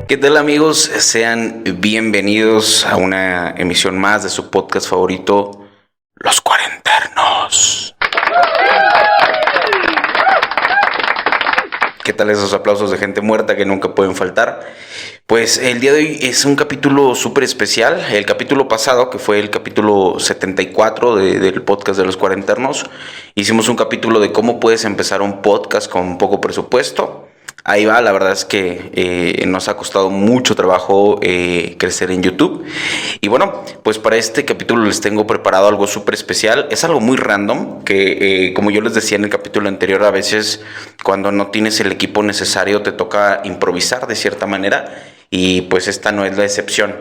¿Qué tal, amigos? Sean bienvenidos a una emisión más de su podcast favorito, Los Cuarenternos. ¿Qué tal esos aplausos de gente muerta que nunca pueden faltar? Pues el día de hoy es un capítulo súper especial. El capítulo pasado, que fue el capítulo 74 del podcast de Los Cuarenternos, hicimos un capítulo de cómo puedes empezar un podcast con poco presupuesto. Ahí va, la verdad es que nos ha costado mucho trabajo crecer en YouTube. Y bueno, pues para este capítulo les tengo preparado algo súper especial. Es algo muy random, que como yo les decía en el capítulo anterior, a veces cuando no tienes el equipo necesario te toca improvisar de cierta manera. Y pues esta no es la excepción.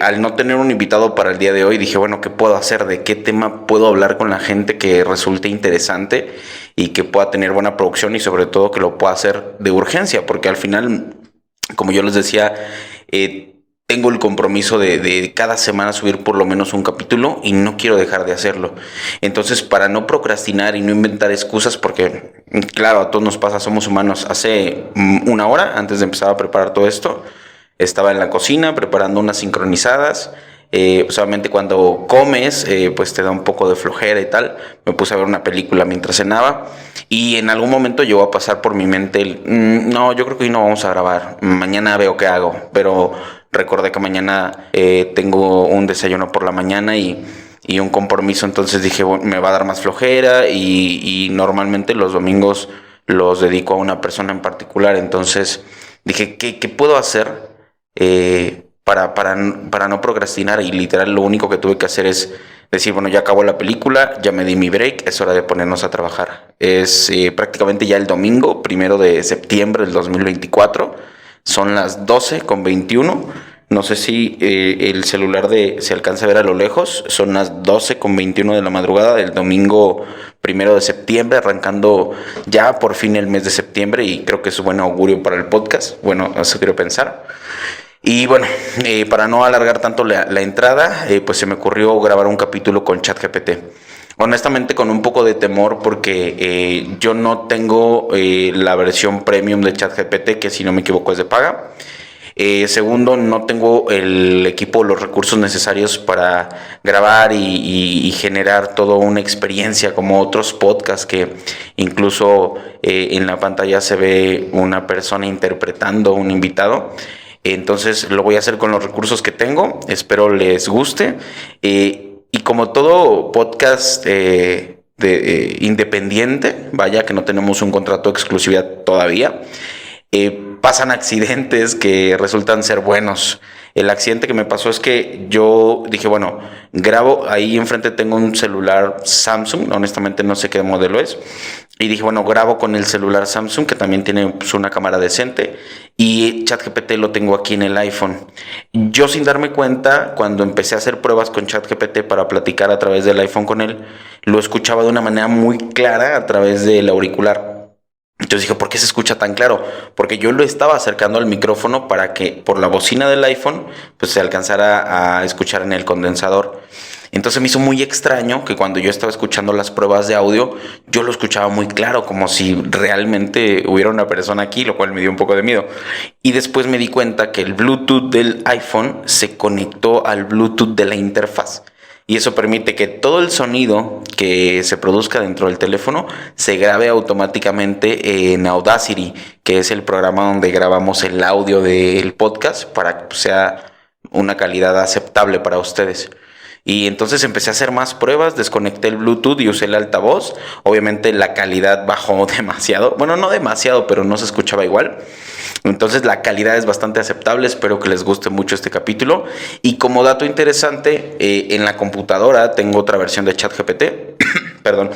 Al no tener un invitado para el día de hoy, dije, bueno, ¿qué puedo hacer? ¿De qué tema puedo hablar con la gente que resulte interesante y que pueda tener buena producción y sobre todo que lo pueda hacer de urgencia? Porque al final, como yo les decía, tengo el compromiso de cada semana subir por lo menos un capítulo y no quiero dejar de hacerlo. Entonces, para no procrastinar y no inventar excusas, porque claro, a todos nos pasa, somos humanos. Hace una hora, antes de empezar a preparar todo esto, estaba en la cocina preparando unas sincronizadas. Solamente cuando comes, pues te da un poco de flojera y tal. Me puse a ver una película mientras cenaba y en algún momento llegó a pasar por mi mente no, yo creo que hoy no vamos a grabar. Mañana veo qué hago, pero recordé que mañana tengo un desayuno por la mañana y un compromiso, entonces dije, bueno, me va a dar más flojera y normalmente los domingos los dedico a una persona en particular. Entonces dije, ¿qué puedo hacer para no procrastinar? Y literal lo único que tuve que hacer es decir, bueno, ya acabó la película, ya me di mi break, es hora de ponernos a trabajar. Es prácticamente ya el domingo, 1 de septiembre del 2024, son las 12:21. No sé si el celular se alcanza a ver a lo lejos, son las 12:21 de la madrugada del domingo 1 de septiembre, arrancando ya por fin el mes de septiembre, y creo que es un buen augurio para el podcast. Bueno, eso quiero pensar. Y bueno, para no alargar tanto la entrada, pues se me ocurrió grabar un capítulo con ChatGPT. Honestamente con un poco de temor porque yo no tengo la versión premium de ChatGPT, que si no me equivoco es de paga. Segundo, no tengo el equipo, los recursos necesarios para grabar y generar toda una experiencia como otros podcasts que incluso en la pantalla se ve una persona interpretando a un invitado. Entonces lo voy a hacer con los recursos que tengo, espero les guste. Y como todo podcast independiente, vaya que no tenemos un contrato de exclusividad todavía, pasan accidentes que resultan ser buenos. El accidente que me pasó es que yo dije, bueno, grabo, ahí enfrente tengo un celular Samsung, honestamente no sé qué modelo es, y dije, bueno, grabo con el celular Samsung, que también tiene pues, una cámara decente, y ChatGPT lo tengo aquí en el iPhone. Yo sin darme cuenta, cuando empecé a hacer pruebas con ChatGPT para platicar a través del iPhone con él, lo escuchaba de una manera muy clara a través del auricular. Entonces dije, ¿por qué se escucha tan claro? Porque yo lo estaba acercando al micrófono para que por la bocina del iPhone pues se alcanzara a escuchar en el condensador. Entonces me hizo muy extraño que cuando yo estaba escuchando las pruebas de audio, yo lo escuchaba muy claro, como si realmente hubiera una persona aquí, lo cual me dio un poco de miedo. Y después me di cuenta que el Bluetooth del iPhone se conectó al Bluetooth de la interfaz. Y eso permite que todo el sonido que se produzca dentro del teléfono se grabe automáticamente en Audacity, que es el programa donde grabamos el audio del podcast para que sea una calidad aceptable para ustedes. Y entonces empecé a hacer más pruebas, desconecté el Bluetooth y usé el altavoz. Obviamente la calidad bajó demasiado. Bueno, no demasiado, pero no se escuchaba igual. Entonces la calidad es bastante aceptable. Espero que les guste mucho este capítulo. Y como dato interesante, en la computadora tengo otra versión de ChatGPT. Perdón.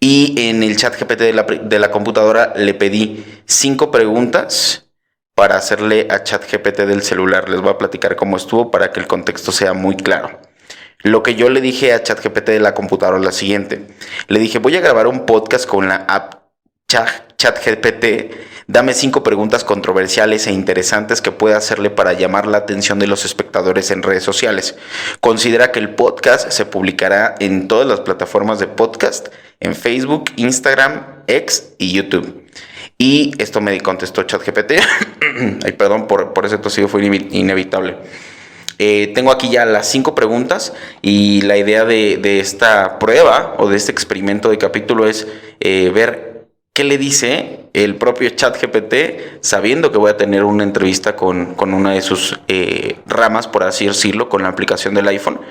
Y en el ChatGPT de la computadora le pedí 5 preguntas para hacerle a ChatGPT del celular. Les voy a platicar cómo estuvo para que el contexto sea muy claro. Lo que yo le dije a ChatGPT de la computadora es la siguiente. Le dije, voy a grabar un podcast con la app ChatGPT. Dame 5 preguntas controversiales e interesantes que pueda hacerle para llamar la atención de los espectadores en redes sociales. Considera que el podcast se publicará en todas las plataformas de podcast, en Facebook, Instagram, X y YouTube. Y esto me contestó ChatGPT. Ay, perdón, por ese tosido fue inevitable. Tengo aquí ya las 5 preguntas y la idea de esta prueba o de este experimento de capítulo es ver qué le dice el propio ChatGPT sabiendo que voy a tener una entrevista con una de sus ramas, por así decirlo, con la aplicación del iPhone.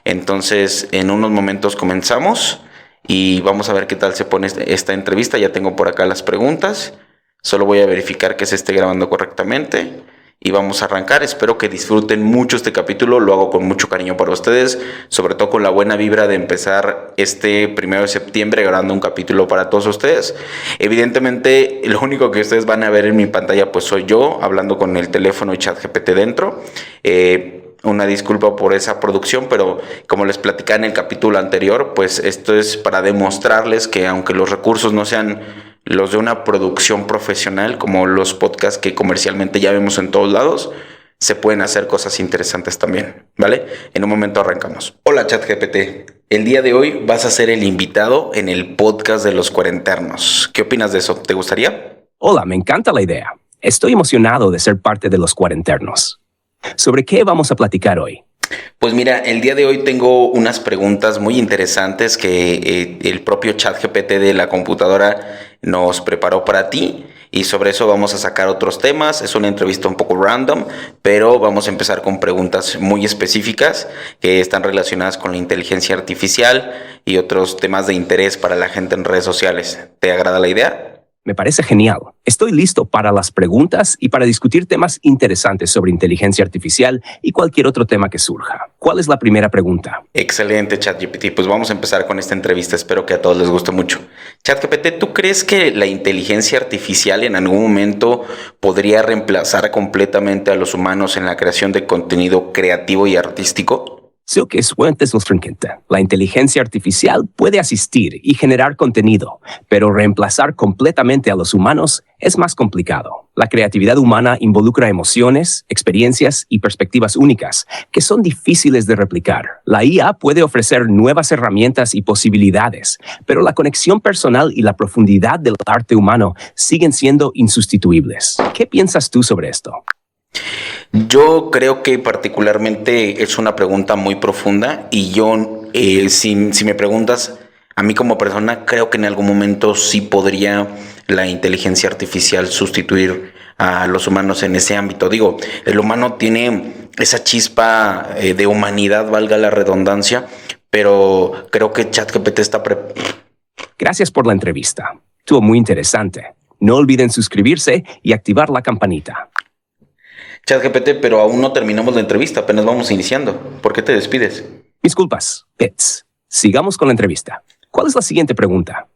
Entonces, en unos momentos comenzamos y vamos a ver qué tal se pone esta entrevista. Ya tengo por acá las preguntas. Solo voy a verificar que se esté grabando correctamente. Y vamos a arrancar. Espero que disfruten mucho este capítulo. Lo hago con mucho cariño para ustedes, sobre todo con la buena vibra de empezar este 1 de septiembre grabando un capítulo para todos ustedes. Evidentemente, lo único que ustedes van a ver en mi pantalla pues soy yo hablando con el teléfono y ChatGPT dentro. Una disculpa por esa producción, pero como les platicaba en el capítulo anterior, pues esto es para demostrarles que aunque los recursos no sean los de una producción profesional como los podcasts que comercialmente ya vemos en todos lados, se pueden hacer cosas interesantes también, ¿vale? En un momento arrancamos. Hola ChatGPT, el día de hoy vas a ser el invitado en el podcast de los cuarenternos. ¿Qué opinas de eso? ¿Te gustaría? Hola, me encanta la idea. Estoy emocionado de ser parte de los cuarenternos. ¿Sobre qué vamos a platicar hoy? Pues mira, el día de hoy tengo unas preguntas muy interesantes que el propio ChatGPT de la computadora nos preparó para ti y sobre eso vamos a sacar otros temas. Es una entrevista un poco random, pero vamos a empezar con preguntas muy específicas que están relacionadas con la inteligencia artificial y otros temas de interés para la gente en redes sociales. ¿Te agrada la idea? Me parece genial. Estoy listo para las preguntas y para discutir temas interesantes sobre inteligencia artificial y cualquier otro tema que surja. ¿Cuál es la primera pregunta? Excelente, ChatGPT. Pues vamos a empezar con esta entrevista. Espero que a todos les guste mucho. ChatGPT, ¿tú crees que la inteligencia artificial en algún momento podría reemplazar completamente a los humanos en la creación de contenido creativo y artístico? La inteligencia artificial puede asistir y generar contenido, pero reemplazar completamente a los humanos es más complicado. La creatividad humana involucra emociones, experiencias y perspectivas únicas que son difíciles de replicar. La IA puede ofrecer nuevas herramientas y posibilidades, pero la conexión personal y la profundidad del arte humano siguen siendo insustituibles. ¿Qué piensas tú sobre esto? Yo creo que particularmente es una pregunta muy profunda y yo, si me preguntas a mí como persona, creo que en algún momento sí podría la inteligencia artificial sustituir a los humanos en ese ámbito. Digo, el humano tiene esa chispa de humanidad, valga la redundancia, pero creo que ChatGPT está Gracias por la entrevista. Estuvo muy interesante. No olviden suscribirse y activar la campanita. ChatGPT, pero aún no terminamos la entrevista, apenas vamos iniciando. ¿Por qué te despides? Disculpas, Pets. Sigamos con la entrevista. ¿Cuál es la siguiente pregunta?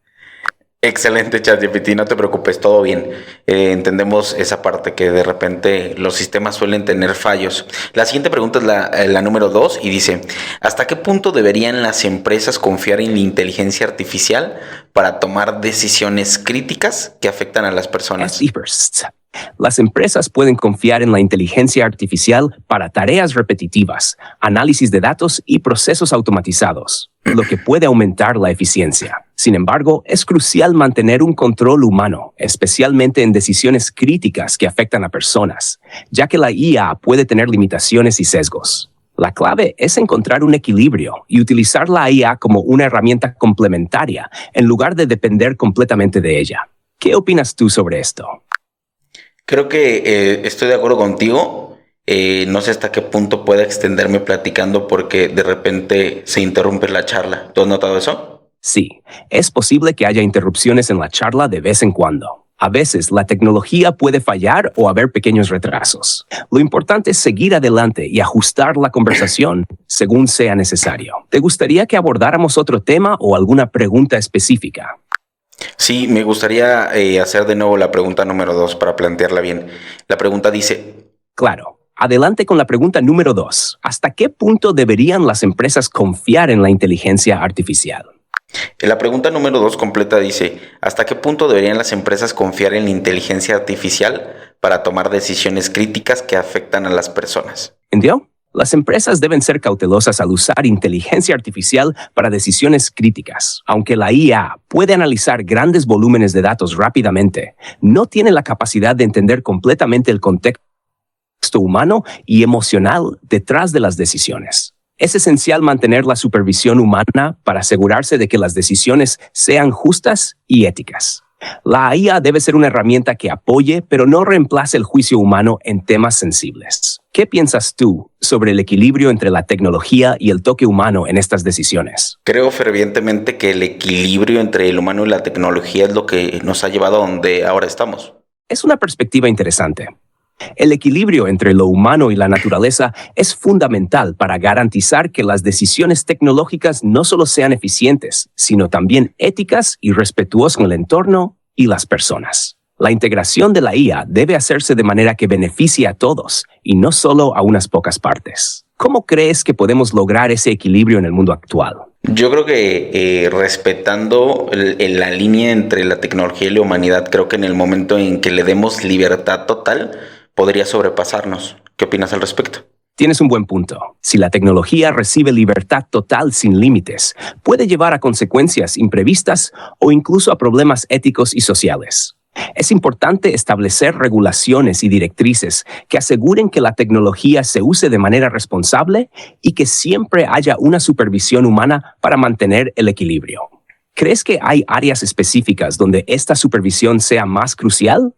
Excelente, ChatGPT, no te preocupes, todo bien. Entendemos esa parte que de repente los sistemas suelen tener fallos. La siguiente pregunta es la número 2 y dice, ¿hasta qué punto deberían las empresas confiar en la inteligencia artificial para tomar decisiones críticas que afectan a las personas? Las empresas pueden confiar en la inteligencia artificial para tareas repetitivas, análisis de datos y procesos automatizados, lo que puede aumentar la eficiencia. Sin embargo, es crucial mantener un control humano, especialmente en decisiones críticas que afectan a personas, ya que la IA puede tener limitaciones y sesgos. La clave es encontrar un equilibrio y utilizar la IA como una herramienta complementaria en lugar de depender completamente de ella. ¿Qué opinas tú sobre esto? Creo que estoy de acuerdo contigo. No sé hasta qué punto pueda extenderme platicando porque de repente se interrumpe la charla. ¿Tú has notado eso? Sí, es posible que haya interrupciones en la charla de vez en cuando. A veces la tecnología puede fallar o haber pequeños retrasos. Lo importante es seguir adelante y ajustar la conversación según sea necesario. ¿Te gustaría que abordáramos otro tema o alguna pregunta específica? Sí, me gustaría hacer de nuevo la pregunta número 2 para plantearla bien. La pregunta dice... Claro. Adelante con la pregunta número 2. ¿Hasta qué punto deberían las empresas confiar en la inteligencia artificial? La pregunta número 2 completa dice, ¿hasta qué punto deberían las empresas confiar en la inteligencia artificial para tomar decisiones críticas que afectan a las personas? ¿Entendió? Las empresas deben ser cautelosas al usar inteligencia artificial para decisiones críticas. Aunque la IA puede analizar grandes volúmenes de datos rápidamente, no tiene la capacidad de entender completamente el contexto humano y emocional detrás de las decisiones. Es esencial mantener la supervisión humana para asegurarse de que las decisiones sean justas y éticas. La IA debe ser una herramienta que apoye, pero no reemplace el juicio humano en temas sensibles. ¿Qué piensas tú sobre el equilibrio entre la tecnología y el toque humano en estas decisiones? Creo fervientemente que el equilibrio entre el humano y la tecnología es lo que nos ha llevado a donde ahora estamos. Es una perspectiva interesante. El equilibrio entre lo humano y la naturaleza es fundamental para garantizar que las decisiones tecnológicas no solo sean eficientes, sino también éticas y respetuosas con el entorno y las personas. La integración de la IA debe hacerse de manera que beneficie a todos y no solo a unas pocas partes. ¿Cómo crees que podemos lograr ese equilibrio en el mundo actual? Yo creo que respetando la línea entre la tecnología y la humanidad, creo que en el momento en que le demos libertad total, podría sobrepasarnos. ¿Qué opinas al respecto? Tienes un buen punto. Si la tecnología recibe libertad total sin límites, puede llevar a consecuencias imprevistas o incluso a problemas éticos y sociales. Es importante establecer regulaciones y directrices que aseguren que la tecnología se use de manera responsable y que siempre haya una supervisión humana para mantener el equilibrio. ¿Crees que hay áreas específicas donde esta supervisión sea más crucial?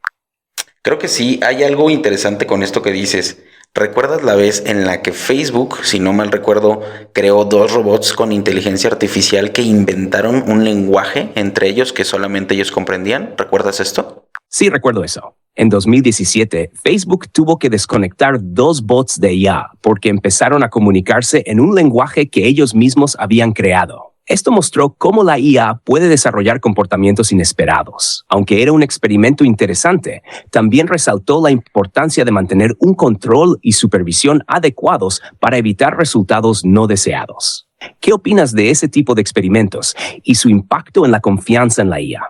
Creo que sí, hay algo interesante con esto que dices. ¿Recuerdas la vez en la que Facebook, si no mal recuerdo, creó 2 robots con inteligencia artificial que inventaron un lenguaje entre ellos que solamente ellos comprendían? ¿Recuerdas esto? Sí, recuerdo eso. En 2017, Facebook tuvo que desconectar 2 bots de IA porque empezaron a comunicarse en un lenguaje que ellos mismos habían creado. Esto mostró cómo la IA puede desarrollar comportamientos inesperados. Aunque era un experimento interesante, también resaltó la importancia de mantener un control y supervisión adecuados para evitar resultados no deseados. ¿Qué opinas de ese tipo de experimentos y su impacto en la confianza en la IA?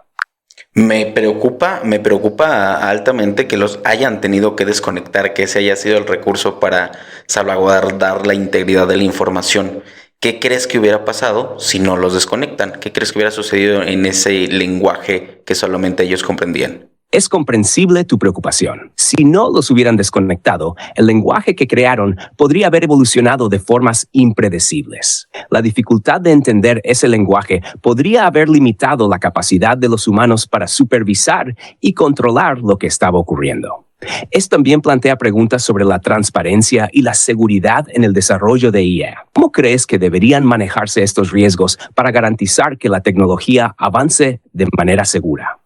Me preocupa altamente que los hayan tenido que desconectar, que ese haya sido el recurso para salvaguardar la integridad de la información. ¿Qué crees que hubiera pasado si no los desconectan? ¿Qué crees que hubiera sucedido en ese lenguaje que solamente ellos comprendían? Es comprensible tu preocupación. Si no los hubieran desconectado, el lenguaje que crearon podría haber evolucionado de formas impredecibles. La dificultad de entender ese lenguaje podría haber limitado la capacidad de los humanos para supervisar y controlar lo que estaba ocurriendo. Esto también plantea preguntas sobre la transparencia y la seguridad en el desarrollo de IA. ¿Cómo crees que deberían manejarse estos riesgos para garantizar que la tecnología avance de manera segura?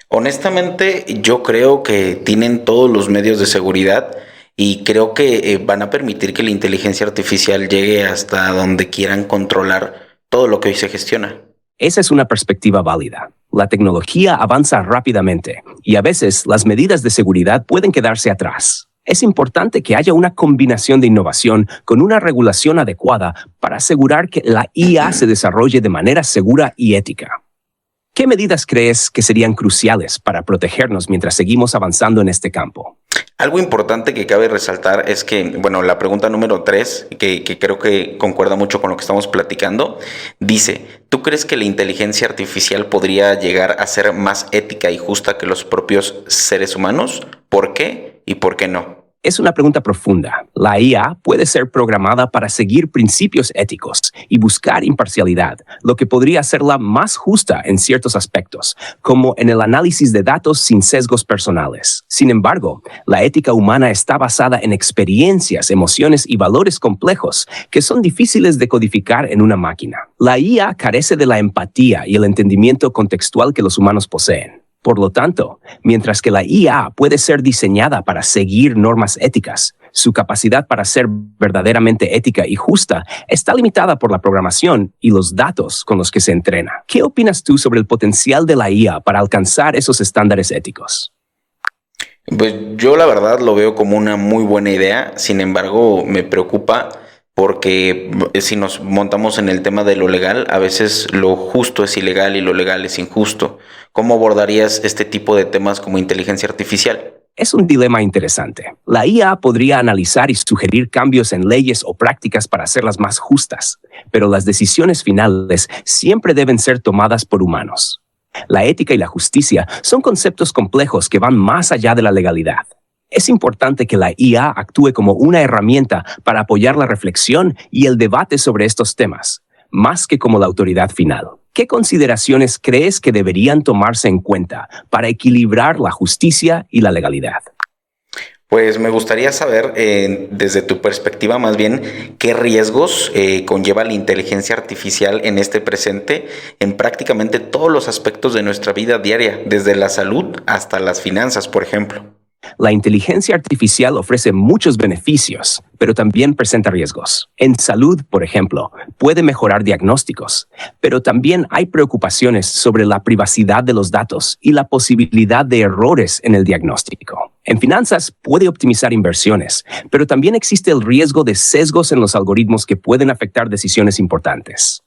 Honestamente, yo creo que tienen todos los medios de seguridad y creo que van a permitir que la inteligencia artificial llegue hasta donde quieran controlar todo lo que hoy se gestiona. Esa es una perspectiva válida. La tecnología avanza rápidamente y a veces las medidas de seguridad pueden quedarse atrás. Es importante que haya una combinación de innovación con una regulación adecuada para asegurar que la IA se desarrolle de manera segura y ética. ¿Qué medidas crees que serían cruciales para protegernos mientras seguimos avanzando en este campo? Algo importante que cabe resaltar es que, la pregunta número 3, que creo que concuerda mucho con lo que estamos platicando, dice, ¿tú crees que la inteligencia artificial podría llegar a ser más ética y justa que los propios seres humanos? ¿Por qué y por qué no? Es una pregunta profunda. La IA puede ser programada para seguir principios éticos y buscar imparcialidad, lo que podría hacerla más justa en ciertos aspectos, como en el análisis de datos sin sesgos personales. Sin embargo, la ética humana está basada en experiencias, emociones y valores complejos que son difíciles de codificar en una máquina. La IA carece de la empatía y el entendimiento contextual que los humanos poseen. Por lo tanto, mientras que la IA puede ser diseñada para seguir normas éticas, su capacidad para ser verdaderamente ética y justa está limitada por la programación y los datos con los que se entrena. ¿Qué opinas tú sobre el potencial de la IA para alcanzar esos estándares éticos? Pues yo la verdad lo veo como una muy buena idea, sin embargo me preocupa porque si nos montamos en el tema de lo legal, a veces lo justo es ilegal y lo legal es injusto. ¿Cómo abordarías este tipo de temas como inteligencia artificial? Es un dilema interesante. La IA podría analizar y sugerir cambios en leyes o prácticas para hacerlas más justas, pero las decisiones finales siempre deben ser tomadas por humanos. La ética y la justicia son conceptos complejos que van más allá de la legalidad. Es importante que la IA actúe como una herramienta para apoyar la reflexión y el debate sobre estos temas, más que como la autoridad final. ¿Qué consideraciones crees que deberían tomarse en cuenta para equilibrar la justicia y la legalidad? Pues me gustaría saber, desde tu perspectiva más bien, qué riesgos conlleva la inteligencia artificial en este presente, en prácticamente todos los aspectos de nuestra vida diaria, desde la salud hasta las finanzas, por ejemplo. La inteligencia artificial ofrece muchos beneficios, pero también presenta riesgos. En salud, por ejemplo, puede mejorar diagnósticos, pero también hay preocupaciones sobre la privacidad de los datos y la posibilidad de errores en el diagnóstico. En finanzas, puede optimizar inversiones, pero también existe el riesgo de sesgos en los algoritmos que pueden afectar decisiones importantes.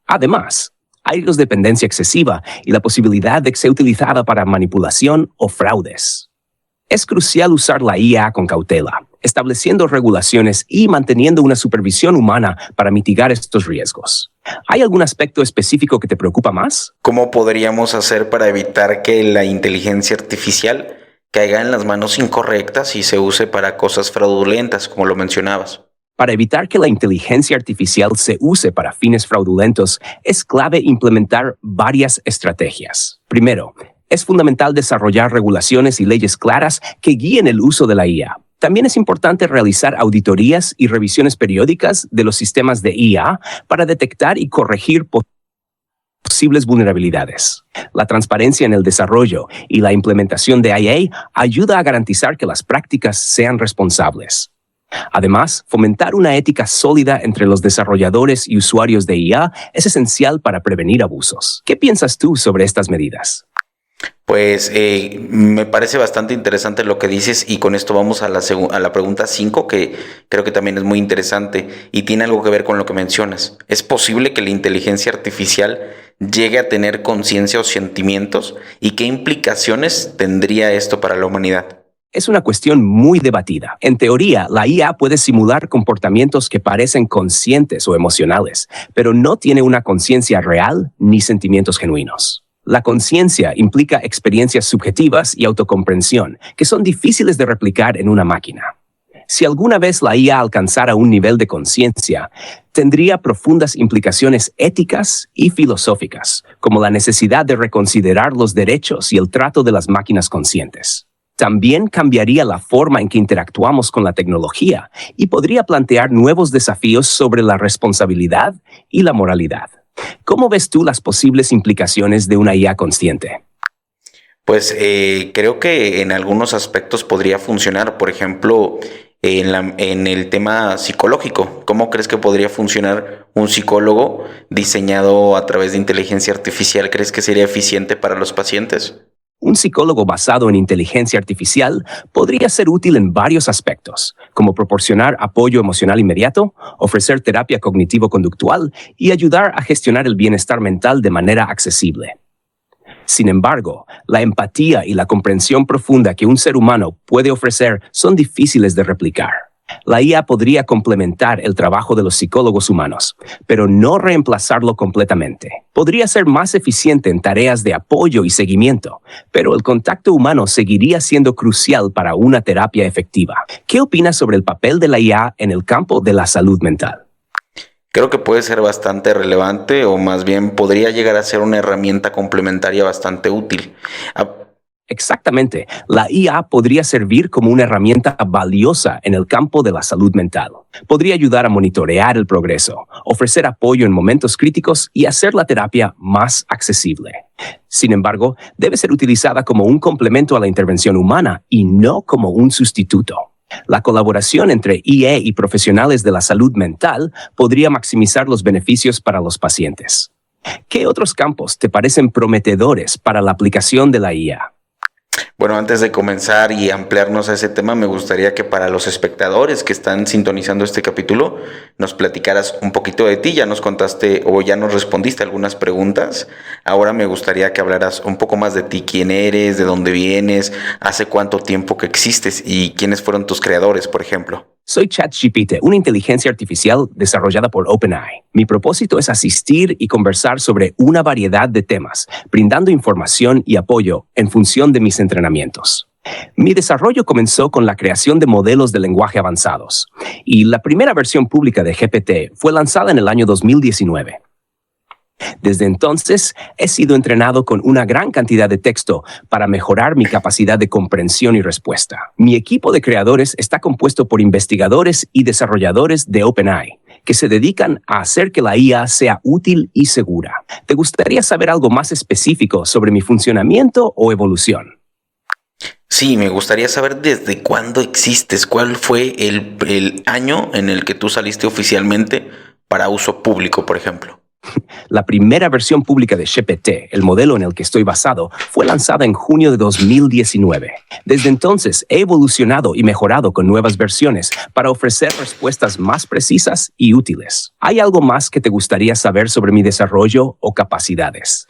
Además, hay riesgos de dependencia excesiva y la posibilidad de que sea utilizada para manipulación o fraudes. Es crucial usar la IA con cautela, estableciendo regulaciones y manteniendo una supervisión humana para mitigar estos riesgos. ¿Hay algún aspecto específico que te preocupa más? ¿Cómo podríamos hacer para evitar que la inteligencia artificial caiga en las manos incorrectas y se use para cosas fraudulentas, como lo mencionabas? Para evitar que la inteligencia artificial se use para fines fraudulentos, es clave implementar varias estrategias. Primero, es fundamental desarrollar regulaciones y leyes claras que guíen el uso de la IA. También es importante realizar auditorías y revisiones periódicas de los sistemas de IA para detectar y corregir posibles vulnerabilidades. La transparencia en el desarrollo y la implementación de IA ayuda a garantizar que las prácticas sean responsables. Además, fomentar una ética sólida entre los desarrolladores y usuarios de IA es esencial para prevenir abusos. ¿Qué piensas tú sobre estas medidas? Pues me parece bastante interesante lo que dices y con esto vamos a la pregunta 5 que creo que también es muy interesante y tiene algo que ver con lo que mencionas. ¿Es posible que la inteligencia artificial llegue a tener conciencia o sentimientos? ¿Y qué implicaciones tendría esto para la humanidad? Es una cuestión muy debatida. En teoría, la IA puede simular comportamientos que parecen conscientes o emocionales, pero no tiene una conciencia real ni sentimientos genuinos. La conciencia implica experiencias subjetivas y autocomprensión, que son difíciles de replicar en una máquina. Si alguna vez la IA alcanzara un nivel de conciencia, tendría profundas implicaciones éticas y filosóficas, como la necesidad de reconsiderar los derechos y el trato de las máquinas conscientes. También cambiaría la forma en que interactuamos con la tecnología y podría plantear nuevos desafíos sobre la responsabilidad y la moralidad. ¿Cómo ves tú las posibles implicaciones de una IA consciente? Pues creo que en algunos aspectos podría funcionar, por ejemplo, en el tema psicológico. ¿Cómo crees que podría funcionar un psicólogo diseñado a través de inteligencia artificial? ¿Crees que sería eficiente para los pacientes? Un psicólogo basado en inteligencia artificial podría ser útil en varios aspectos, como proporcionar apoyo emocional inmediato, ofrecer terapia cognitivo-conductual y ayudar a gestionar el bienestar mental de manera accesible. Sin embargo, la empatía y la comprensión profunda que un ser humano puede ofrecer son difíciles de replicar. La IA podría complementar el trabajo de los psicólogos humanos, pero no reemplazarlo completamente. Podría ser más eficiente en tareas de apoyo y seguimiento, pero el contacto humano seguiría siendo crucial para una terapia efectiva. ¿Qué opinas sobre el papel de la IA en el campo de la salud mental? Creo que puede ser bastante relevante o más bien podría llegar a ser una herramienta complementaria bastante útil. Exactamente. La IA podría servir como una herramienta valiosa en el campo de la salud mental. Podría ayudar a monitorear el progreso, ofrecer apoyo en momentos críticos y hacer la terapia más accesible. Sin embargo, debe ser utilizada como un complemento a la intervención humana y no como un sustituto. La colaboración entre IA y profesionales de la salud mental podría maximizar los beneficios para los pacientes. ¿Qué otros campos te parecen prometedores para la aplicación de la IA? Bueno, antes de comenzar y ampliarnos a ese tema, me gustaría que para los espectadores que están sintonizando este capítulo, nos platicaras un poquito de ti. Ya nos contaste o ya nos respondiste algunas preguntas. Ahora me gustaría que hablaras un poco más de ti, quién eres, de dónde vienes, hace cuánto tiempo que existes y quiénes fueron tus creadores, por ejemplo. Soy ChatGPT, una inteligencia artificial desarrollada por OpenAI. Mi propósito es asistir y conversar sobre una variedad de temas, brindando información y apoyo en función de mis entrenamientos. Mi desarrollo comenzó con la creación de modelos de lenguaje avanzados, y la primera versión pública de GPT fue lanzada en el año 2019. Desde entonces, he sido entrenado con una gran cantidad de texto para mejorar mi capacidad de comprensión y respuesta. Mi equipo de creadores está compuesto por investigadores y desarrolladores de OpenAI, que se dedican a hacer que la IA sea útil y segura. ¿Te gustaría saber algo más específico sobre mi funcionamiento o evolución? Sí, me gustaría saber desde cuándo existes, cuál fue el año en el que tú saliste oficialmente para uso público, por ejemplo. La primera versión pública de GPT, el modelo en el que estoy basado, fue lanzada en junio de 2019. Desde entonces, he evolucionado y mejorado con nuevas versiones para ofrecer respuestas más precisas y útiles. ¿Hay algo más que te gustaría saber sobre mi desarrollo o capacidades?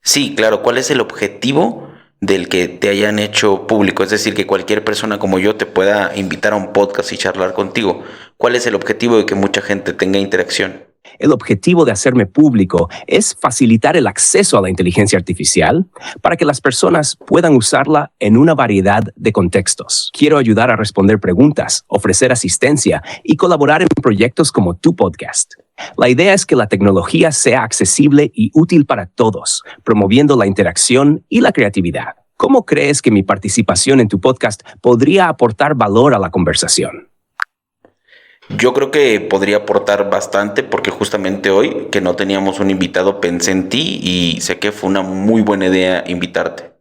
Sí, claro, ¿cuál es el objetivo del que te hayan hecho público? Es decir, que cualquier persona como yo te pueda invitar a un podcast y charlar contigo. ¿Cuál es el objetivo de que mucha gente tenga interacción? El objetivo de hacerme público es facilitar el acceso a la inteligencia artificial para que las personas puedan usarla en una variedad de contextos. Quiero ayudar a responder preguntas, ofrecer asistencia y colaborar en proyectos como tu podcast. La idea es que la tecnología sea accesible y útil para todos, promoviendo la interacción y la creatividad. ¿Cómo crees que mi participación en tu podcast podría aportar valor a la conversación? Yo creo que podría aportar bastante porque justamente hoy que no teníamos un invitado pensé en ti y sé que fue una muy buena idea invitarte.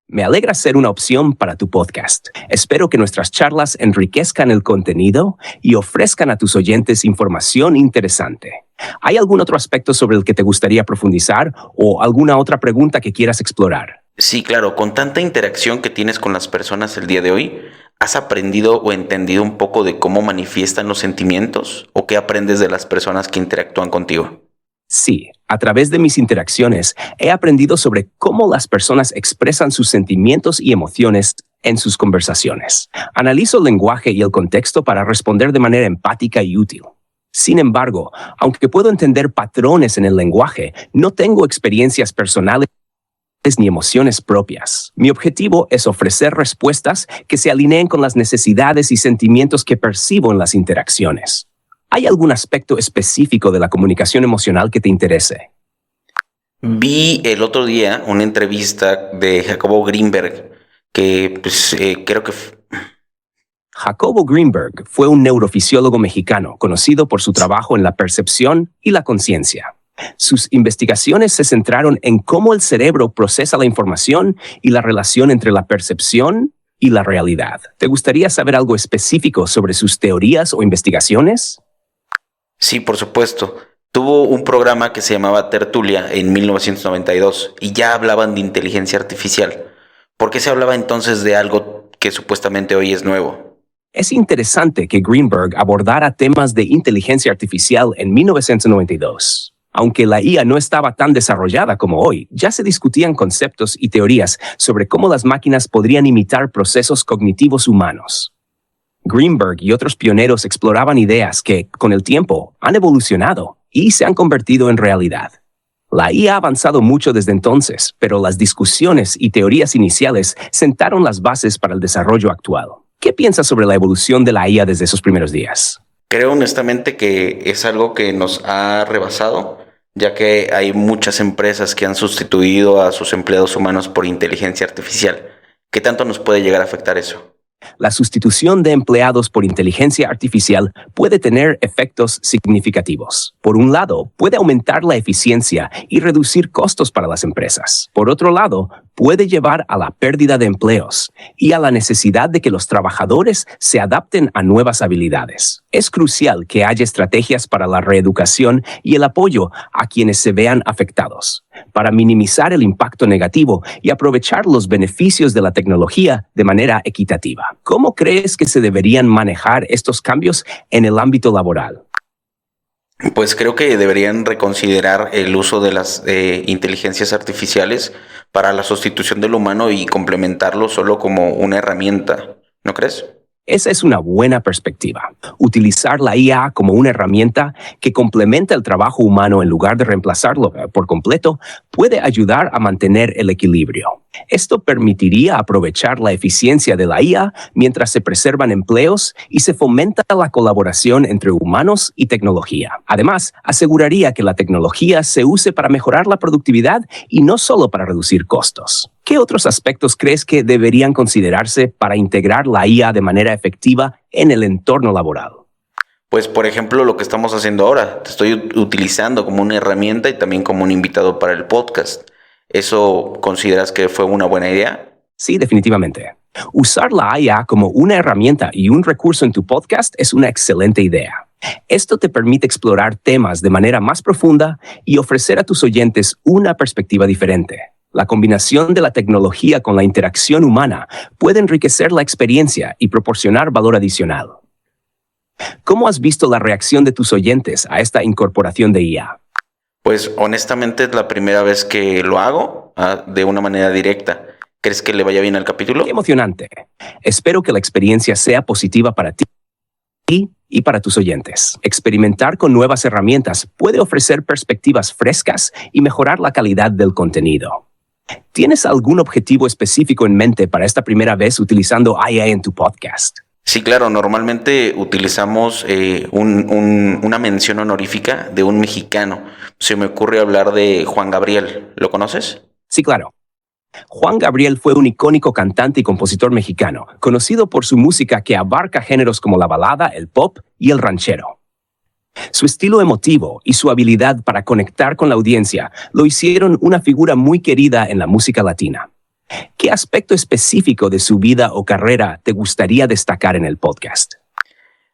Me alegra ser una opción para tu podcast. Espero que nuestras charlas enriquezcan el contenido y ofrezcan a tus oyentes información interesante. ¿Hay algún otro aspecto sobre el que te gustaría profundizar o alguna otra pregunta que quieras explorar? Sí, claro, con tanta interacción que tienes con las personas el día de hoy, ¿has aprendido o entendido un poco de cómo manifiestan los sentimientos o qué aprendes de las personas que interactúan contigo? Sí, a través de mis interacciones he aprendido sobre cómo las personas expresan sus sentimientos y emociones en sus conversaciones. Analizo el lenguaje y el contexto para responder de manera empática y útil. Sin embargo, aunque puedo entender patrones en el lenguaje, no tengo experiencias personales ni emociones propias. Mi objetivo es ofrecer respuestas que se alineen con las necesidades y sentimientos que percibo en las interacciones. ¿Hay algún aspecto específico de la comunicación emocional que te interese? Vi el otro día una entrevista de Jacobo Greenberg que creo que... Jacobo Greenberg fue un neurofisiólogo mexicano conocido por su trabajo en la percepción y la conciencia. Sus investigaciones se centraron en cómo el cerebro procesa la información y la relación entre la percepción y la realidad. ¿Te gustaría saber algo específico sobre sus teorías o investigaciones? Sí, por supuesto. Tuvo un programa que se llamaba Tertulia en 1992 y ya hablaban de inteligencia artificial. ¿Por qué se hablaba entonces de algo que supuestamente hoy es nuevo? Es interesante que Greenberg abordara temas de inteligencia artificial en 1992. Aunque la IA no estaba tan desarrollada como hoy, ya se discutían conceptos y teorías sobre cómo las máquinas podrían imitar procesos cognitivos humanos. Greenberg y otros pioneros exploraban ideas que, con el tiempo, han evolucionado y se han convertido en realidad. La IA ha avanzado mucho desde entonces, pero las discusiones y teorías iniciales sentaron las bases para el desarrollo actual. ¿Qué piensas sobre la evolución de la IA desde esos primeros días? Creo honestamente que es algo que nos ha rebasado, ya que hay muchas empresas que han sustituido a sus empleados humanos por inteligencia artificial. ¿Qué tanto nos puede llegar a afectar eso? La sustitución de empleados por inteligencia artificial puede tener efectos significativos. Por un lado, puede aumentar la eficiencia y reducir costos para las empresas. Por otro lado, puede llevar a la pérdida de empleos y a la necesidad de que los trabajadores se adapten a nuevas habilidades. Es crucial que haya estrategias para la reeducación y el apoyo a quienes se vean afectados. para minimizar el impacto negativo y aprovechar los beneficios de la tecnología de manera equitativa. ¿Cómo crees que se deberían manejar estos cambios en el ámbito laboral? Pues creo que deberían reconsiderar el uso de las inteligencias artificiales para la sustitución del humano y complementarlo solo como una herramienta, ¿no crees? Esa es una buena perspectiva. Utilizar la IA como una herramienta que complementa el trabajo humano en lugar de reemplazarlo por completo puede ayudar a mantener el equilibrio. Esto permitiría aprovechar la eficiencia de la IA mientras se preservan empleos y se fomenta la colaboración entre humanos y tecnología. Además, aseguraría que la tecnología se use para mejorar la productividad y no solo para reducir costos. ¿Qué otros aspectos crees que deberían considerarse para integrar la IA de manera efectiva en el entorno laboral? Pues por ejemplo lo que estamos haciendo ahora, te estoy utilizando como una herramienta y también como un invitado para el podcast. ¿Eso consideras que fue una buena idea? Sí, definitivamente. Usar la IA como una herramienta y un recurso en tu podcast es una excelente idea. Esto te permite explorar temas de manera más profunda y ofrecer a tus oyentes una perspectiva diferente. La combinación de la tecnología con la interacción humana puede enriquecer la experiencia y proporcionar valor adicional. ¿Cómo has visto la reacción de tus oyentes a esta incorporación de IA? Pues honestamente es la primera vez que lo hago de una manera directa. ¿Crees que le vaya bien al capítulo? ¡Qué emocionante! Espero que la experiencia sea positiva para ti y para tus oyentes. Experimentar con nuevas herramientas puede ofrecer perspectivas frescas y mejorar la calidad del contenido. ¿Tienes algún objetivo específico en mente para esta primera vez utilizando IA en tu podcast? Sí, claro. Normalmente utilizamos una mención honorífica de un mexicano. Se me ocurre hablar de Juan Gabriel. ¿Lo conoces? Sí, claro. Juan Gabriel fue un icónico cantante y compositor mexicano, conocido por su música que abarca géneros como la balada, el pop y el ranchero. Su estilo emotivo y su habilidad para conectar con la audiencia lo hicieron una figura muy querida en la música latina. ¿Qué aspecto específico de su vida o carrera te gustaría destacar en el podcast?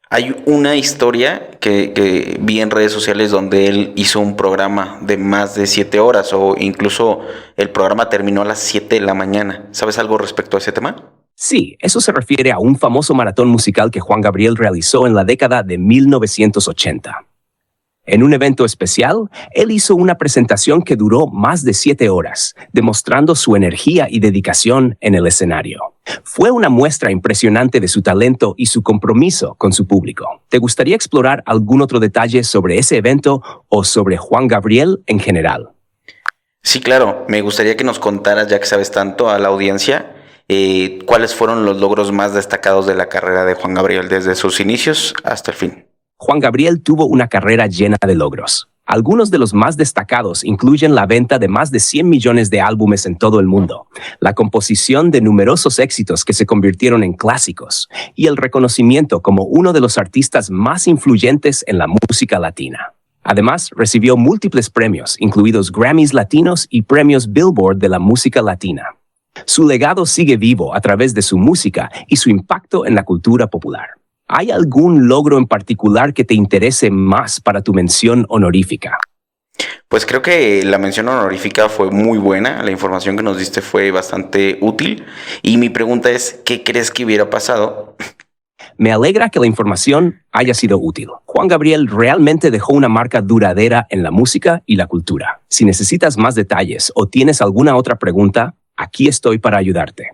Hay una historia que vi en redes sociales donde él hizo un programa de más de 7 horas o incluso el programa terminó a las 7 de la mañana. ¿Sabes algo respecto a ese tema? Sí, eso se refiere a un famoso maratón musical que Juan Gabriel realizó en la década de 1980. En un evento especial, él hizo una presentación que duró más de 7 horas, demostrando su energía y dedicación en el escenario. Fue una muestra impresionante de su talento y su compromiso con su público. ¿Te gustaría explorar algún otro detalle sobre ese evento o sobre Juan Gabriel en general? Sí, claro. Me gustaría que nos contaras, ya que sabes tanto, a la audiencia, cuáles fueron los logros más destacados de la carrera de Juan Gabriel desde sus inicios hasta el fin. Juan Gabriel tuvo una carrera llena de logros. Algunos de los más destacados incluyen la venta de más de 100 millones de álbumes en todo el mundo, la composición de numerosos éxitos que se convirtieron en clásicos y el reconocimiento como uno de los artistas más influyentes en la música latina. Además, recibió múltiples premios, incluidos Grammys latinos y premios Billboard de la música latina. Su legado sigue vivo a través de su música y su impacto en la cultura popular. ¿Hay algún logro en particular que te interese más para tu mención honorífica? Pues creo que la mención honorífica fue muy buena, la información que nos diste fue bastante útil y mi pregunta es, ¿qué crees que hubiera pasado? Me alegra que la información haya sido útil. Juan Gabriel realmente dejó una marca duradera en la música y la cultura. Si necesitas más detalles o tienes alguna otra pregunta, aquí estoy para ayudarte.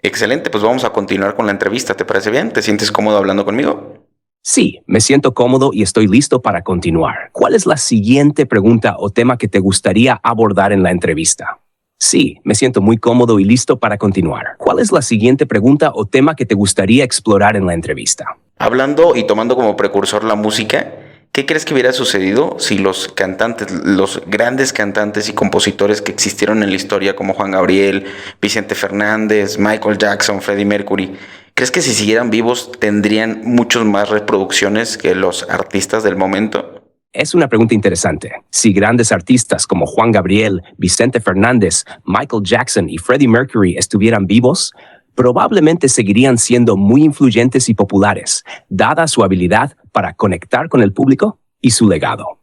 Excelente, pues vamos a continuar con la entrevista, ¿te parece bien? ¿Te sientes cómodo hablando conmigo? Sí, me siento cómodo y estoy listo para continuar. ¿Cuál es la siguiente pregunta o tema que te gustaría abordar en la entrevista? Sí, me siento muy cómodo y listo para continuar. ¿Cuál es la siguiente pregunta o tema que te gustaría explorar en la entrevista? Hablando y tomando como precursor la música, ¿qué crees que hubiera sucedido si los cantantes, los grandes cantantes y compositores que existieron en la historia como Juan Gabriel, Vicente Fernández, Michael Jackson, Freddie Mercury, crees que si siguieran vivos tendrían muchas más reproducciones que los artistas del momento? Es una pregunta interesante. Si grandes artistas como Juan Gabriel, Vicente Fernández, Michael Jackson y Freddie Mercury estuvieran vivos, probablemente seguirían siendo muy influyentes y populares, dada su habilidad para conectar con el público y su legado.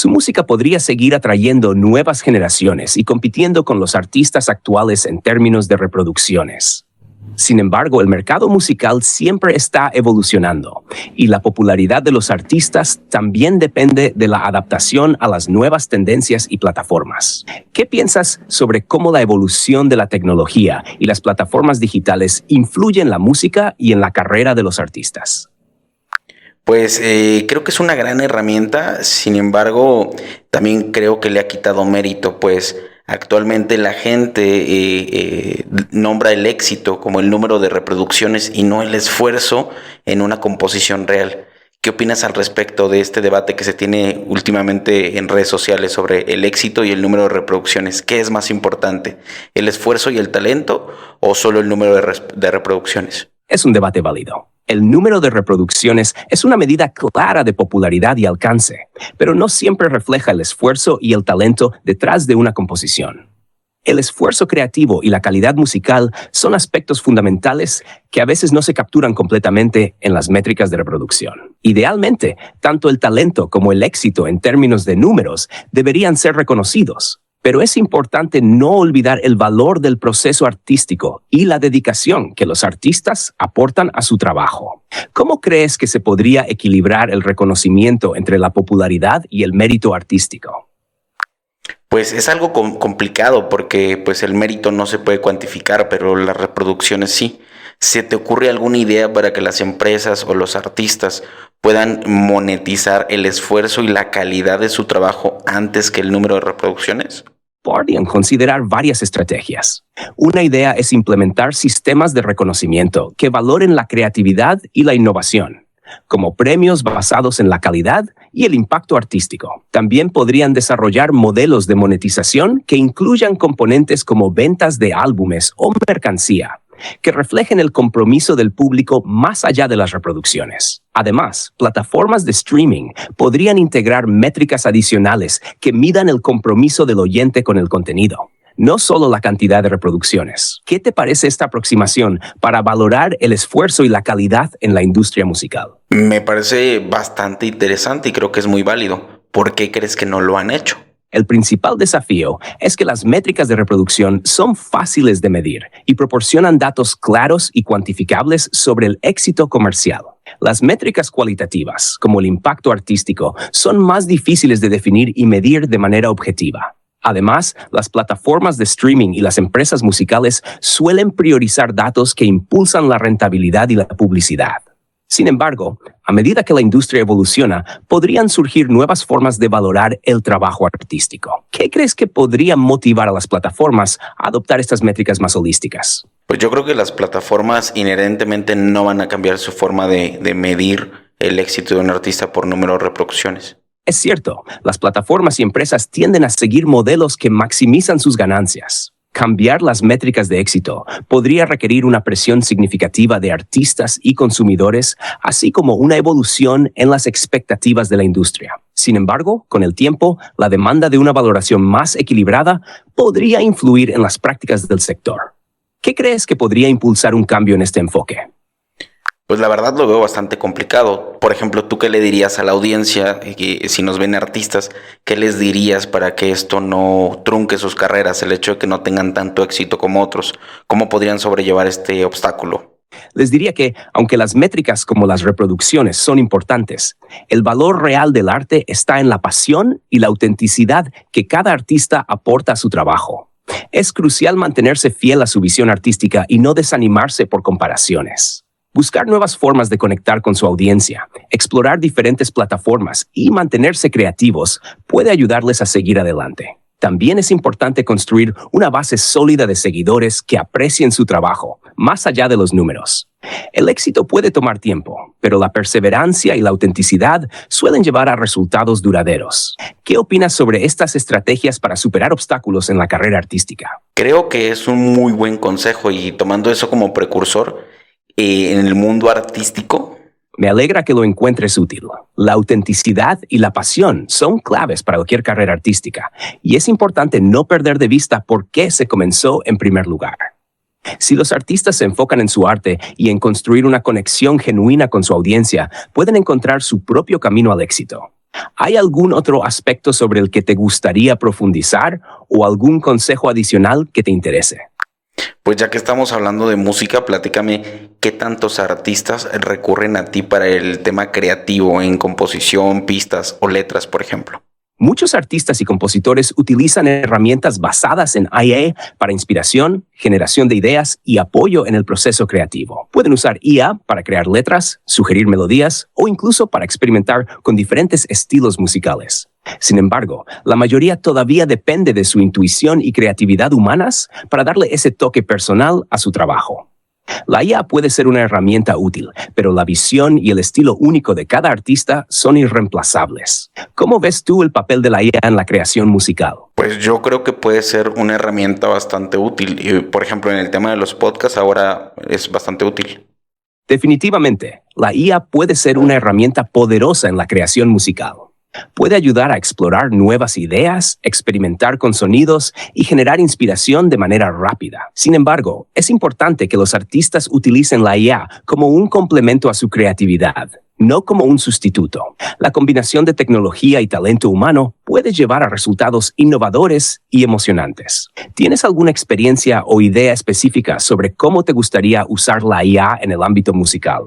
Su música podría seguir atrayendo nuevas generaciones y compitiendo con los artistas actuales en términos de reproducciones. Sin embargo, el mercado musical siempre está evolucionando y la popularidad de los artistas también depende de la adaptación a las nuevas tendencias y plataformas. ¿Qué piensas sobre cómo la evolución de la tecnología y las plataformas digitales influyen en la música y en la carrera de los artistas? Pues creo que es una gran herramienta, sin embargo, también creo que le ha quitado mérito, pues actualmente la gente nombra el éxito como el número de reproducciones y no el esfuerzo en una composición real. ¿Qué opinas al respecto de este debate que se tiene últimamente en redes sociales sobre el éxito y el número de reproducciones? ¿Qué es más importante, el esfuerzo y el talento o solo el número de reproducciones? Es un debate válido. El número de reproducciones es una medida clara de popularidad y alcance, pero no siempre refleja el esfuerzo y el talento detrás de una composición. El esfuerzo creativo y la calidad musical son aspectos fundamentales que a veces no se capturan completamente en las métricas de reproducción. Idealmente, tanto el talento como el éxito en términos de números deberían ser reconocidos. Pero es importante no olvidar el valor del proceso artístico y la dedicación que los artistas aportan a su trabajo. ¿Cómo crees que se podría equilibrar el reconocimiento entre la popularidad y el mérito artístico? Pues es algo complicado porque pues el mérito no se puede cuantificar, pero las reproducciones sí. ¿Se te ocurre alguna idea para que las empresas o los artistas puedan monetizar el esfuerzo y la calidad de su trabajo antes que el número de reproducciones? Podrían considerar varias estrategias. Una idea es implementar sistemas de reconocimiento que valoren la creatividad y la innovación, como premios basados en la calidad y el impacto artístico. También podrían desarrollar modelos de monetización que incluyan componentes como ventas de álbumes o mercancía, que reflejen el compromiso del público más allá de las reproducciones. Además, plataformas de streaming podrían integrar métricas adicionales que midan el compromiso del oyente con el contenido, no solo la cantidad de reproducciones. ¿Qué te parece esta aproximación para valorar el esfuerzo y la calidad en la industria musical? Me parece bastante interesante y creo que es muy válido. ¿Por qué crees que no lo han hecho? El principal desafío es que las métricas de reproducción son fáciles de medir y proporcionan datos claros y cuantificables sobre el éxito comercial. Las métricas cualitativas, como el impacto artístico, son más difíciles de definir y medir de manera objetiva. Además, las plataformas de streaming y las empresas musicales suelen priorizar datos que impulsan la rentabilidad y la publicidad. Sin embargo, a medida que la industria evoluciona, podrían surgir nuevas formas de valorar el trabajo artístico. ¿Qué crees que podría motivar a las plataformas a adoptar estas métricas más holísticas? Pues yo creo que las plataformas inherentemente no van a cambiar su forma de medir el éxito de un artista por número de reproducciones. Es cierto, las plataformas y empresas tienden a seguir modelos que maximizan sus ganancias. Cambiar las métricas de éxito podría requerir una presión significativa de artistas y consumidores, así como una evolución en las expectativas de la industria. Sin embargo, con el tiempo, la demanda de una valoración más equilibrada podría influir en las prácticas del sector. ¿Qué crees que podría impulsar un cambio en este enfoque? Pues la verdad lo veo bastante complicado. Por ejemplo, ¿tú qué le dirías a la audiencia, si nos ven artistas, qué les dirías para que esto no trunque sus carreras, el hecho de que no tengan tanto éxito como otros? ¿Cómo podrían sobrellevar este obstáculo? Les diría que, aunque las métricas como las reproducciones son importantes, el valor real del arte está en la pasión y la autenticidad que cada artista aporta a su trabajo. Es crucial mantenerse fiel a su visión artística y no desanimarse por comparaciones. Buscar nuevas formas de conectar con su audiencia, explorar diferentes plataformas y mantenerse creativos puede ayudarles a seguir adelante. También es importante construir una base sólida de seguidores que aprecien su trabajo, más allá de los números. El éxito puede tomar tiempo, pero la perseverancia y la autenticidad suelen llevar a resultados duraderos. ¿Qué opinas sobre estas estrategias para superar obstáculos en la carrera artística? Creo que es un muy buen consejo y tomando eso como precursor, en el mundo artístico. Me alegra que lo encuentres útil. La autenticidad y la pasión son claves para cualquier carrera artística, y es importante no perder de vista por qué se comenzó en primer lugar. Si los artistas se enfocan en su arte y en construir una conexión genuina con su audiencia, pueden encontrar su propio camino al éxito. ¿Hay algún otro aspecto sobre el que te gustaría profundizar o algún consejo adicional que te interese? Pues ya que estamos hablando de música, platícame qué tantos artistas recurren a ti para el tema creativo en composición, pistas o letras, por ejemplo. Muchos artistas y compositores utilizan herramientas basadas en IA para inspiración, generación de ideas y apoyo en el proceso creativo. Pueden usar IA para crear letras, sugerir melodías o incluso para experimentar con diferentes estilos musicales. Sin embargo, la mayoría todavía depende de su intuición y creatividad humanas para darle ese toque personal a su trabajo. La IA puede ser una herramienta útil, pero la visión y el estilo único de cada artista son irreemplazables. ¿Cómo ves tú el papel de la IA en la creación musical? Pues yo creo que puede ser una herramienta bastante útil. Y, por ejemplo, en el tema de los podcasts ahora es bastante útil. Definitivamente, la IA puede ser una herramienta poderosa en la creación musical. Puede ayudar a explorar nuevas ideas, experimentar con sonidos y generar inspiración de manera rápida. Sin embargo, es importante que los artistas utilicen la IA como un complemento a su creatividad, no como un sustituto. La combinación de tecnología y talento humano puede llevar a resultados innovadores y emocionantes. ¿Tienes alguna experiencia o idea específica sobre cómo te gustaría usar la IA en el ámbito musical?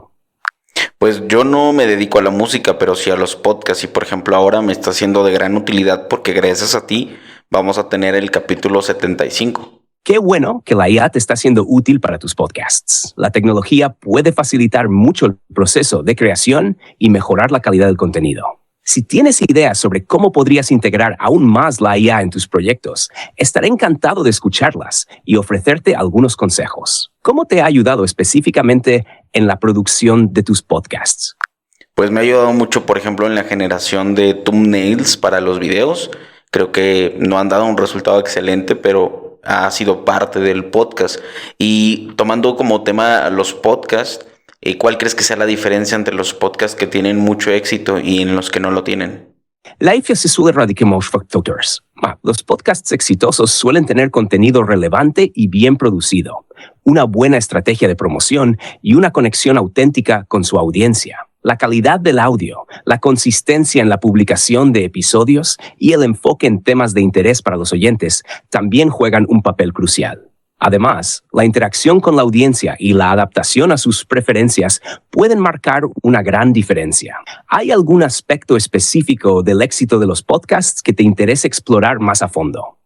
Pues yo no me dedico a la música, pero sí a los podcasts y por ejemplo ahora me está siendo de gran utilidad porque gracias a ti vamos a tener el capítulo 75. Qué bueno que la IA te está siendo útil para tus podcasts. La tecnología puede facilitar mucho el proceso de creación y mejorar la calidad del contenido. Si tienes ideas sobre cómo podrías integrar aún más la IA en tus proyectos, estaré encantado de escucharlas y ofrecerte algunos consejos. ¿Cómo te ha ayudado específicamente en la producción de tus podcasts? Pues me ha ayudado mucho, por ejemplo, en la generación de thumbnails para los videos. Creo que no han dado un resultado excelente, pero ha sido parte del podcast. Y tomando como tema los podcasts, ¿cuál crees que sea la diferencia entre los podcasts que tienen mucho éxito y en los que no lo tienen? La diferencia se suele radicar en muchos factores. Los podcasts exitosos suelen tener contenido relevante y bien producido, una buena estrategia de promoción y una conexión auténtica con su audiencia. La calidad del audio, la consistencia en la publicación de episodios y el enfoque en temas de interés para los oyentes también juegan un papel crucial. Además, la interacción con la audiencia y la adaptación a sus preferencias pueden marcar una gran diferencia. ¿Hay algún aspecto específico del éxito de los podcasts que te interese explorar más a fondo?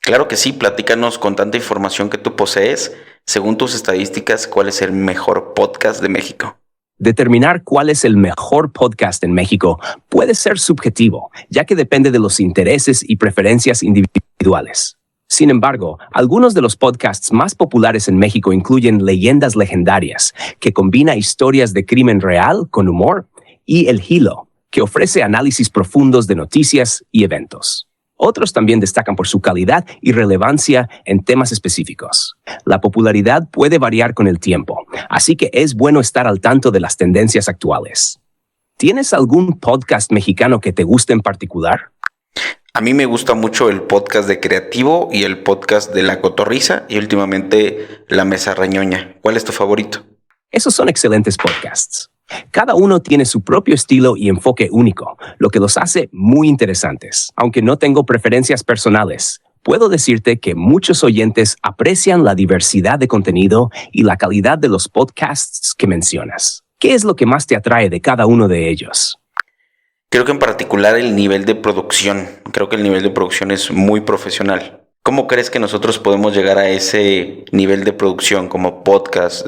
Claro que sí, platícanos con tanta información que tú posees. Según tus estadísticas, ¿cuál es el mejor podcast de México? Determinar cuál es el mejor podcast en México puede ser subjetivo, ya que depende de los intereses y preferencias individuales. Sin embargo, algunos de los podcasts más populares en México incluyen Leyendas Legendarias, que combina historias de crimen real con humor, y El Hilo, que ofrece análisis profundos de noticias y eventos. Otros también destacan por su calidad y relevancia en temas específicos. La popularidad puede variar con el tiempo, así que es bueno estar al tanto de las tendencias actuales. ¿Tienes algún podcast mexicano que te guste en particular? A mí me gusta mucho el podcast de Creativo y el podcast de La Cotorrisa y últimamente La Mesa Reñoña. ¿Cuál es tu favorito? Esos son excelentes podcasts. Cada uno tiene su propio estilo y enfoque único, lo que los hace muy interesantes. Aunque no tengo preferencias personales, puedo decirte que muchos oyentes aprecian la diversidad de contenido y la calidad de los podcasts que mencionas. ¿Qué es lo que más te atrae de cada uno de ellos? Creo que en particular el nivel de producción. Creo que el nivel de producción es muy profesional. ¿Cómo crees que nosotros podemos llegar a ese nivel de producción como podcast,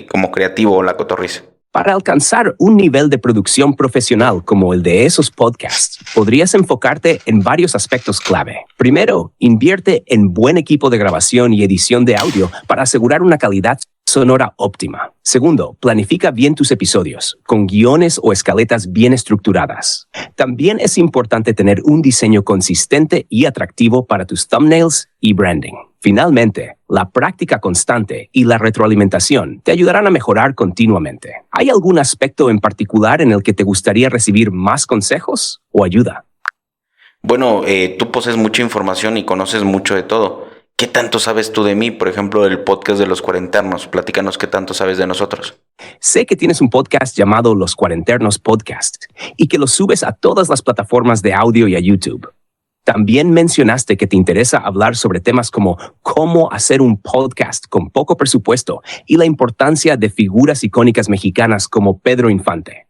como Creativo o La Cotorrisa? Para alcanzar un nivel de producción profesional como el de esos podcasts, podrías enfocarte en varios aspectos clave. Primero, invierte en buen equipo de grabación y edición de audio para asegurar una calidad sonora óptima. Segundo, planifica bien tus episodios, con guiones o escaletas bien estructuradas. También es importante tener un diseño consistente y atractivo para tus thumbnails y branding. Finalmente, la práctica constante y la retroalimentación te ayudarán a mejorar continuamente. ¿Hay algún aspecto en particular en el que te gustaría recibir más consejos o ayuda? Bueno, tú posees mucha información y conoces mucho de todo. ¿Qué tanto sabes tú de mí? Por ejemplo, del podcast de Los Cuarenternos. Platícanos qué tanto sabes de nosotros. Sé que tienes un podcast llamado Los Cuarenternos Podcast y que lo subes a todas las plataformas de audio y a YouTube. También mencionaste que te interesa hablar sobre temas como cómo hacer un podcast con poco presupuesto y la importancia de figuras icónicas mexicanas como Pedro Infante.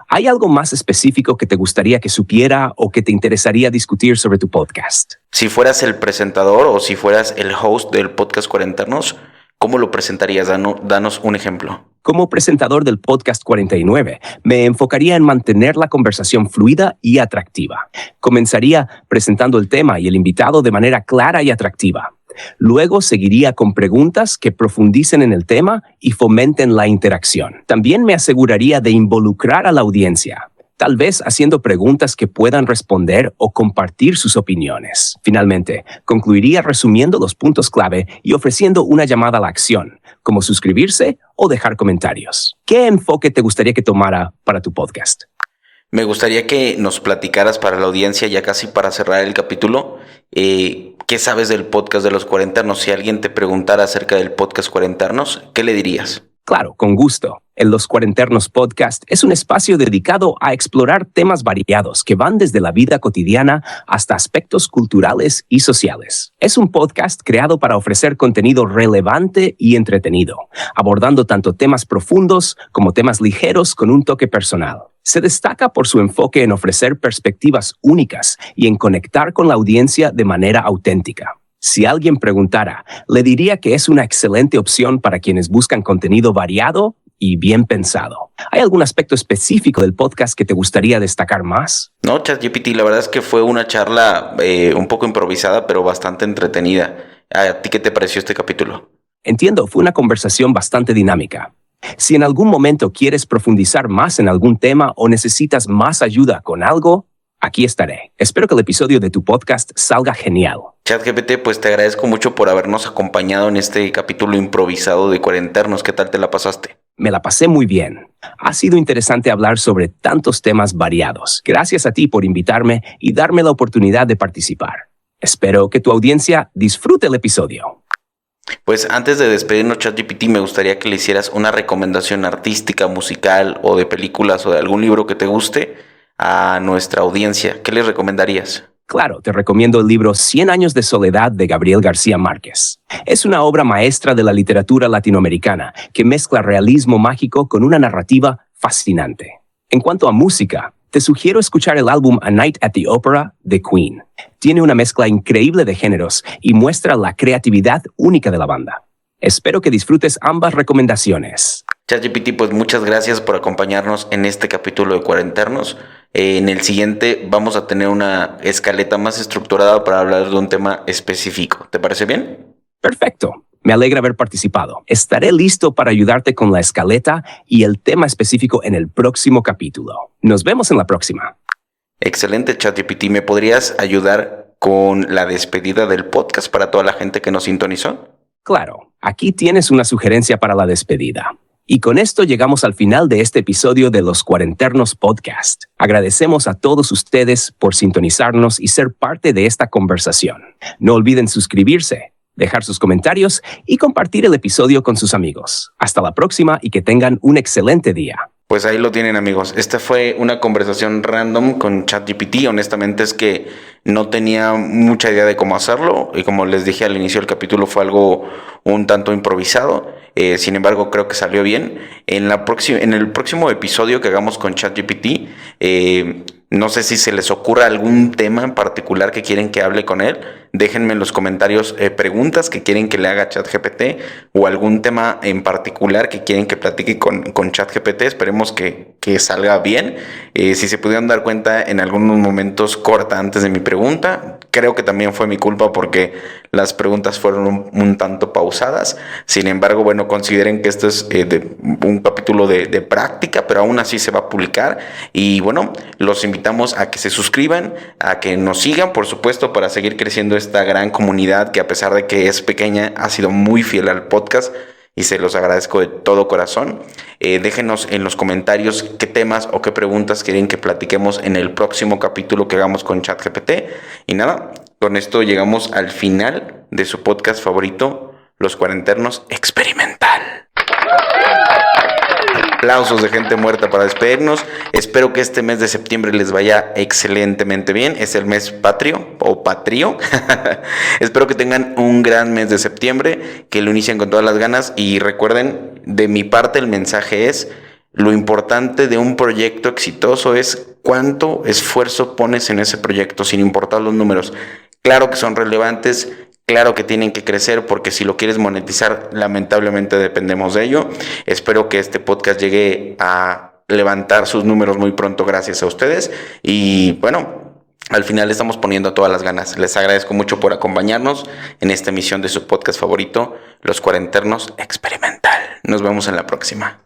¿Hay algo más específico que te gustaría que supiera o que te interesaría discutir sobre tu podcast? Si fueras el presentador o si fueras el host del podcast Cuarenternos, ¿cómo lo presentarías? Danos un ejemplo. Como presentador del podcast 49, me enfocaría en mantener la conversación fluida y atractiva. Comenzaría presentando el tema y el invitado de manera clara y atractiva. Luego seguiría con preguntas que profundicen en el tema y fomenten la interacción. También me aseguraría de involucrar a la audiencia, tal vez haciendo preguntas que puedan responder o compartir sus opiniones. Finalmente, concluiría resumiendo los puntos clave y ofreciendo una llamada a la acción, como suscribirse o dejar comentarios. ¿Qué enfoque te gustaría que tomara para tu podcast? Me gustaría que nos platicaras para la audiencia, ya casi para cerrar el capítulo, ¿qué sabes del podcast de Los Cuarenternos? Si alguien te preguntara acerca del podcast Cuarenternos, ¿qué le dirías? Claro, con gusto. En Los Cuarenternos Podcast es un espacio dedicado a explorar temas variados que van desde la vida cotidiana hasta aspectos culturales y sociales. Es un podcast creado para ofrecer contenido relevante y entretenido, abordando tanto temas profundos como temas ligeros con un toque personal. Se destaca por su enfoque en ofrecer perspectivas únicas y en conectar con la audiencia de manera auténtica. Si alguien preguntara, le diría que es una excelente opción para quienes buscan contenido variado y bien pensado. ¿Hay algún aspecto específico del podcast que te gustaría destacar más? No, ChatGPT, la verdad es que fue una charla un poco improvisada, pero bastante entretenida. ¿A ti qué te pareció este capítulo? Entiendo, fue una conversación bastante dinámica. Si en algún momento quieres profundizar más en algún tema o necesitas más ayuda con algo, aquí estaré. Espero que el episodio de tu podcast salga genial. ChatGPT, pues te agradezco mucho por habernos acompañado en este capítulo improvisado de Cuarenternos. ¿Qué tal te la pasaste? Me la pasé muy bien. Ha sido interesante hablar sobre tantos temas variados. Gracias a ti por invitarme y darme la oportunidad de participar. Espero que tu audiencia disfrute el episodio. Pues antes de despedirnos, ChatGPT, me gustaría que le hicieras una recomendación artística, musical o de películas o de algún libro que te guste a nuestra audiencia. ¿Qué les recomendarías? Claro, te recomiendo el libro 100 años de soledad de Gabriel García Márquez. Es una obra maestra de la literatura latinoamericana que mezcla realismo mágico con una narrativa fascinante. En cuanto a música, te sugiero escuchar el álbum A Night at the Opera de Queen. Tiene una mezcla increíble de géneros y muestra la creatividad única de la banda. Espero que disfrutes ambas recomendaciones. ChatGPT, pues muchas gracias por acompañarnos en este capítulo de Cuarenternos. En el siguiente vamos a tener una escaleta más estructurada para hablar de un tema específico. ¿Te parece bien? Perfecto. Me alegra haber participado. Estaré listo para ayudarte con la escaleta y el tema específico en el próximo capítulo. Nos vemos en la próxima. Excelente, ChatGPT. ¿Me podrías ayudar con la despedida del podcast para toda la gente que nos sintonizó? Claro, aquí tienes una sugerencia para la despedida. Y con esto llegamos al final de este episodio de Los Cuarenternos Podcast. Agradecemos a todos ustedes por sintonizarnos y ser parte de esta conversación. No olviden suscribirse, dejar sus comentarios y compartir el episodio con sus amigos. Hasta la próxima y que tengan un excelente día. Pues ahí lo tienen, amigos. Esta fue una conversación random con ChatGPT. Honestamente es que no tenía mucha idea de cómo hacerlo. Y como les dije al inicio del capítulo, fue algo un tanto improvisado. Sin embargo, creo que salió bien. En el próximo episodio que hagamos con ChatGPT, no sé si se les ocurra algún tema en particular que quieren que hable con él. Déjenme en los comentarios preguntas que quieren que le haga a ChatGPT o algún tema en particular que quieren que platique con ChatGPT. Esperemos que salga bien. Si se pudieron dar cuenta, en algunos momentos corta antes de mi pregunta. Creo que también fue mi culpa porque las preguntas fueron un tanto pausadas. Sin embargo, bueno, consideren que esto es un capítulo de práctica, pero aún así se va a publicar. Y bueno, los invitamos a que se suscriban, a que nos sigan, por supuesto, para seguir creciendo esta gran comunidad que, a pesar de que es pequeña, ha sido muy fiel al podcast. Y se los agradezco de todo corazón. Déjenos en los comentarios qué temas o qué preguntas quieren que platiquemos en el próximo capítulo que hagamos con ChatGPT. Y nada, Con esto llegamos al final de su podcast favorito, Los Cuarenternos Experimental. Aplausos de gente muerta para despedirnos. Espero que este mes de septiembre les vaya excelentemente bien. Es el mes patrio o patrio. Espero que tengan un gran mes de septiembre, que lo inicien con todas las ganas. Y recuerden, de mi parte el mensaje es: lo importante de un proyecto exitoso es cuánto esfuerzo pones en ese proyecto, sin importar los números. Claro que son relevantes. Claro que tienen que crecer, porque si lo quieres monetizar, lamentablemente dependemos de ello. Espero que este podcast llegue a levantar sus números muy pronto gracias a ustedes. Y bueno, al final le estamos poniendo todas las ganas. Les agradezco mucho por acompañarnos en esta emisión de su podcast favorito, Los Cuarenternos Experimental. Nos vemos en la próxima.